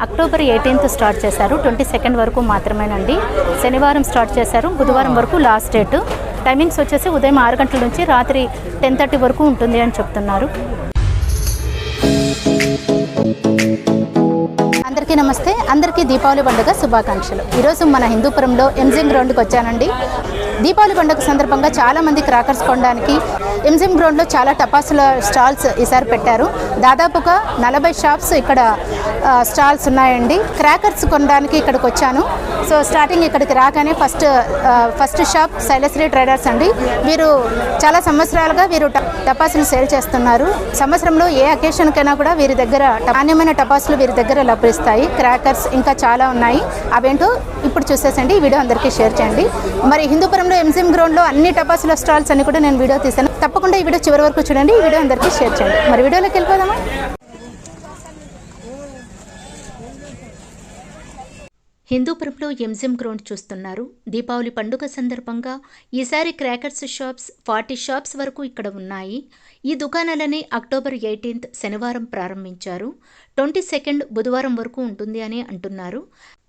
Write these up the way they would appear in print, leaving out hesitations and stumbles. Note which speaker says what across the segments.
Speaker 1: October 18th start చేశారు. 22nd వరకు మాత్రమేనండి. శనివారం స్టార్ట్ చేశారు, బుధవారం వరకు లాస్ట్ డేట్. టైమింగ్స్ వచ్చేసి ఉదయం 6 గంటల నుంచి రాత్రి 10:30 వరకు ఉంటుంది అని చెప్తున్నారు. అందరికీ నమస్తే, అందరికీ దీపావళి పండుగ శుభాకాంక్షలు. ఈరోజు మన హిందూపురంలో ఎంజిఎం గ్రౌండ్కి వచ్చానండి. దీపావళి పండుగ సందర్భంగా చాలామంది క్రాకర్స్ కొనడానికి ఎంజిఎం గ్రౌండ్లో చాలా టపాసుల స్టాల్స్ ఈసారి పెట్టారు. దాదాపుగా 40 షాప్స్ ఇక్కడ స్టాల్స్ ఉన్నాయండి. క్రాకర్స్ కొనడానికి ఇక్కడికి వచ్చాను. సో స్టార్టింగ్ ఇక్కడికి రాగానే ఫస్ట్ షాప్ శైలశ్రీ ట్రేడర్స్ అండి. వీరు చాలా సంవత్సరాలుగా వీరు టపాసులు సేల్ చేస్తున్నారు. సంవత్సరంలో ఏ అకేషన్కైనా కూడా వీరి దగ్గర నాణ్యమైన టపాసులు వీరి దగ్గర లభిస్తాయి. క్రాకర్స్ ఇంకా చాలా ఉన్నాయి. అవేంటో ఇప్పుడు చూసేసండి. ఈ వీడియో అందరికీ షేర్ చేయండి. మరి హిందూపురంలో ఎంజిఎం గ్రౌండ్లో అన్ని టపాసుల స్టాల్స్ అని కూడా నేను వీడియో తీశాను. తప్పకుండా ఈ వీడియో చివరి వరకు చూడండి. ఈ వీడియో అందరికీ షేర్ చేయండి. మరి వీడియోలోకి వెళ్ళిపోదామా? హిందూపురంలో ఎంజిఎం గ్రౌండ్ చూస్తున్నారు. దీపావళి పండుగ సందర్భంగా ఈసారి క్రాకర్స్ షాప్స్ 40 షాప్స్ వరకు ఇక్కడ ఉన్నాయి. ఈ దుకాణాలని అక్టోబర్ 18th శనివారం ప్రారంభించారు. 22nd బుధవారం వరకు ఉంటుంది అని అంటున్నారు.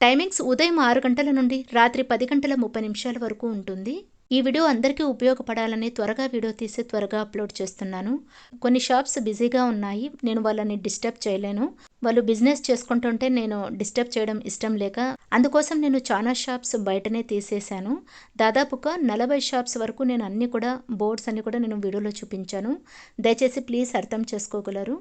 Speaker 1: టైమింగ్స్ ఉదయం 6 గంటల నుండి రాత్రి 10:30 వరకు ఉంటుంది. ఈ వీడియో అందరికీ ఉపయోగపడాలని త్వరగా వీడియో తీసి త్వరగా అప్లోడ్ చేస్తున్నాను. కొన్ని షాప్స్ బిజీగా ఉన్నాయి, నేను వాళ్ళని డిస్టర్బ్ చేయలేను. వాళ్ళు బిజినెస్ చేసుకుంటుంటే నేను డిస్టర్బ్ చేయడం ఇష్టం లేక అందుకోసం నేను చాలా షాప్స్ బయటనే తీసేశాను. దాదాపుగా 40 షాప్స్ వరకు నేను అన్ని కూడా బోర్డ్స్ అన్ని కూడా నేను వీడియోలో చూపించాను. దయచేసి ప్లీజ్ అర్థం చేసుకోగలరు.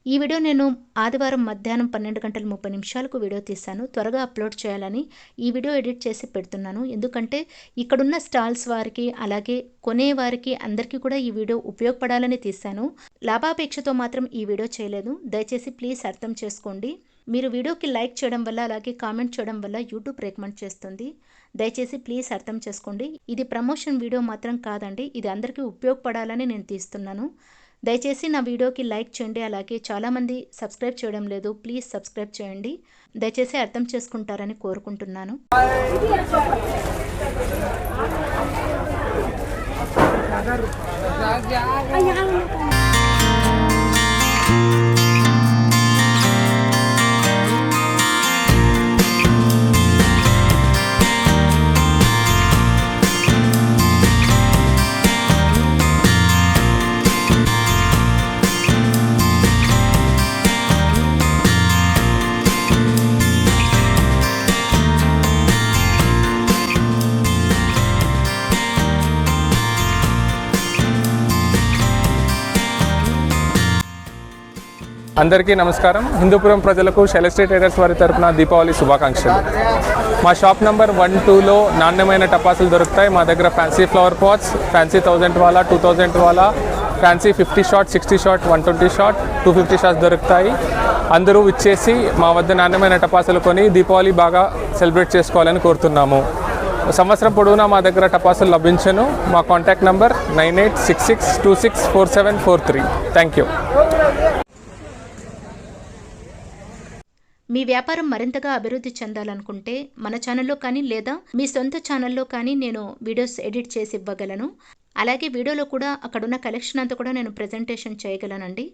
Speaker 1: ఈ వీడియో నేను ఆదివారం మధ్యాహ్నం 12:30 వీడియో తీశాను. త్వరగా అప్లోడ్ చేయాలని ఈ వీడియో ఎడిట్ చేసి పెడుతున్నాను. ఎందుకంటే ఇక్కడున్న స్టాల్స్ వారికి అలాగే కొనేవారికి అందరికీ కూడా ఈ వీడియో ఉపయోగపడాలని తీశాను. లాభాపేక్షతో మాత్రం ఈ వీడియో చేయలేదు. దయచేసి ప్లీజ్ అర్థం చేసుకోండి. మీరు వీడియోకి లైక్ చేయడం వల్ల అలాగే కామెంట్ చేయడం వల్ల యూట్యూబ్ రికమెండ్ చేస్తుంది. దయచేసి ప్లీజ్ అర్థం చేసుకోండి. ఇది ప్రమోషన్ వీడియో మాత్రం కాదండి, ఇది అందరికీ ఉపయోగపడాలని నేను తీస్తున్నాను. దయచేసి నా వీడియోకి లైక్ చేయండి. అలాగే చాలామంది సబ్స్క్రైబ్ చేయడం లేదు, ప్లీజ్ సబ్స్క్రైబ్ చేయండి. దయచేసి అర్థం చేసుకుంటారని కోరుకుంటున్నాను.
Speaker 2: అందరికీ నమస్కారం. హిందూపురం ప్రజలకు శైలశ్రీ ట్రేడర్స్ వారి తరపున దీపావళి శుభాకాంక్షలు. మా షాప్ నెంబర్ 1-2లో నాణ్యమైన టపాసులు దొరుకుతాయి. మా దగ్గర ఫ్యాన్సీ ఫ్లవర్ పాట్స్, ఫ్యాన్సీ 1000 వాలా, 2000 వాలా, fancy 50 shot, 60 shot, 120 shot, 250 shots దొరుకుతాయి. అందరూ ఇచ్చేసి మా వద్ద నాణ్యమైన టపాసులు కొని దీపావళి బాగా సెలబ్రేట్ చేసుకోవాలని కోరుతున్నాము. సంవత్సరం పొడవునా మా దగ్గర టపాసులు లభించను. మా కాంటాక్ట్ నంబర్ 9866264743. Thank you.
Speaker 1: మీ వ్యాపారం మరింతగా అభివృద్ధి చెందాలనుకుంటే మన ఛానల్లో కానీ లేదా మీ సొంత ఛానల్లో కానీ నేను వీడియోస్ ఎడిట్ చేసి ఇవ్వగలను. అలాగే వీడియోలో కూడా అక్కడున్న కలెక్షన్ అంతా కూడా నేను ప్రజెంటేషన్ చేయగలనండి.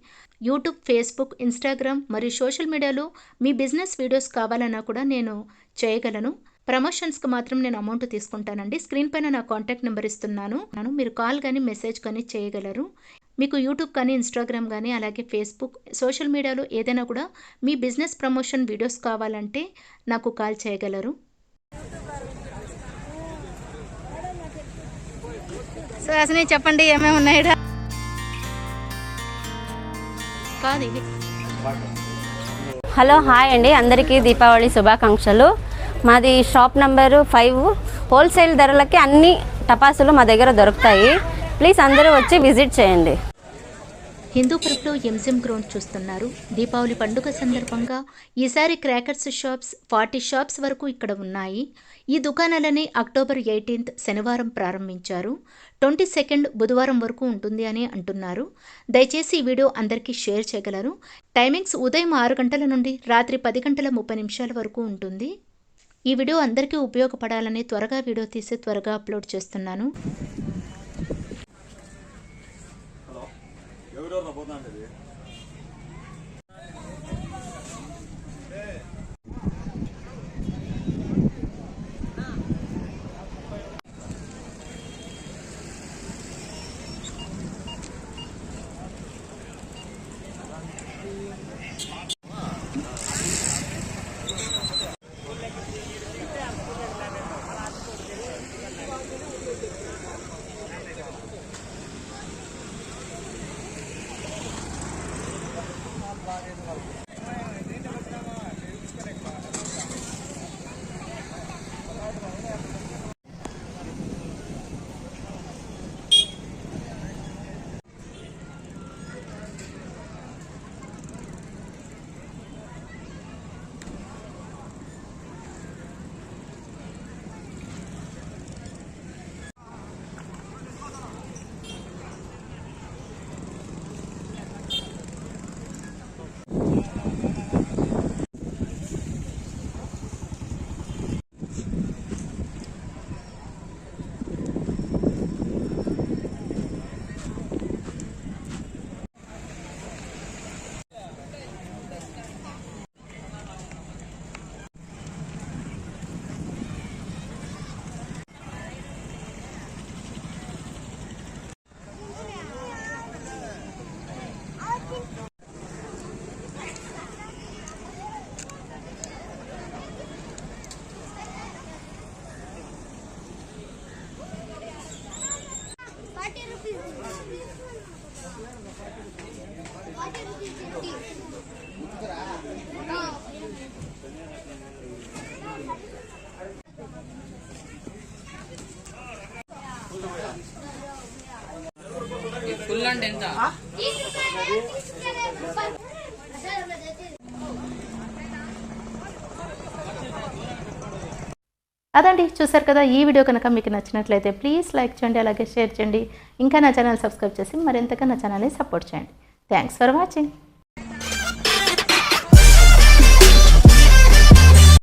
Speaker 1: యూట్యూబ్, ఫేస్బుక్, ఇన్స్టాగ్రామ్ మరియు సోషల్ మీడియాలో మీ బిజినెస్ వీడియోస్ కావాలన్నా కూడా నేను చేయగలను. ప్రమోషన్స్కి మాత్రం నేను అమౌంట్ తీసుకుంటానండి. స్క్రీన్ పైన నా కాంటాక్ట్ నెంబర్ ఇస్తున్నాను. మీరు కాల్ కానీ మెసేజ్ కానీ చేయగలరు. మీకు యూట్యూబ్ కానీ ఇన్స్టాగ్రామ్ కానీ అలాగే ఫేస్బుక్, సోషల్ మీడియాలో ఏదైనా కూడా మీ బిజినెస్ ప్రమోషన్ వీడియోస్ కావాలంటే నాకు కాల్ చేయగలరు. సో అసలు చెప్పండి ఏమేమి ఉన్నాయి.
Speaker 3: హలో, హాయ్ అండి. అందరికీ దీపావళి శుభాకాంక్షలు. మాది షాప్ నంబరు 5. హోల్సేల్ ధరలకి అన్ని టపాసులు మా దగ్గర దొరుకుతాయి. ప్లీజ్ అందరూ వచ్చి విజిట్ చేయండి.
Speaker 1: హిందూపురంలో ఎంజిఎం గ్రౌండ్ చూస్తున్నారు. దీపావళి పండుగ సందర్భంగా ఈసారి క్రాకర్స్ షాప్స్ 40 షాప్స్ వరకు ఇక్కడ ఉన్నాయి. ఈ దుకాణాలని అక్టోబర్ 18th శనివారం ప్రారంభించారు. 22nd బుధవారం వరకు ఉంటుంది అని అంటున్నారు. దయచేసి ఈ వీడియో అందరికీ షేర్ చేయగలరు. టైమింగ్స్ ఉదయం 6 గంటల నుండి రాత్రి 10:30 వరకు ఉంటుంది. ఈ వీడియో అందరికీ ఉపయోగపడాలని త్వరగా వీడియో తీసి త్వరగా అప్లోడ్ చేస్తున్నాను.
Speaker 4: ఫుల్ అంటే ఎంత?
Speaker 1: అదండి, చూసారు కదా. ఈ వీడియో కనుక మీకు నచ్చినట్లయితే ప్లీజ్ లైక్ చేయండి, అలాగే షేర్ చేయండి. ఇంకా నా ఛానల్ సబ్స్క్రైబ్ చేసి మరింతగా నా ఛానల్ని సపోర్ట్ చేయండి. Thanks for watching.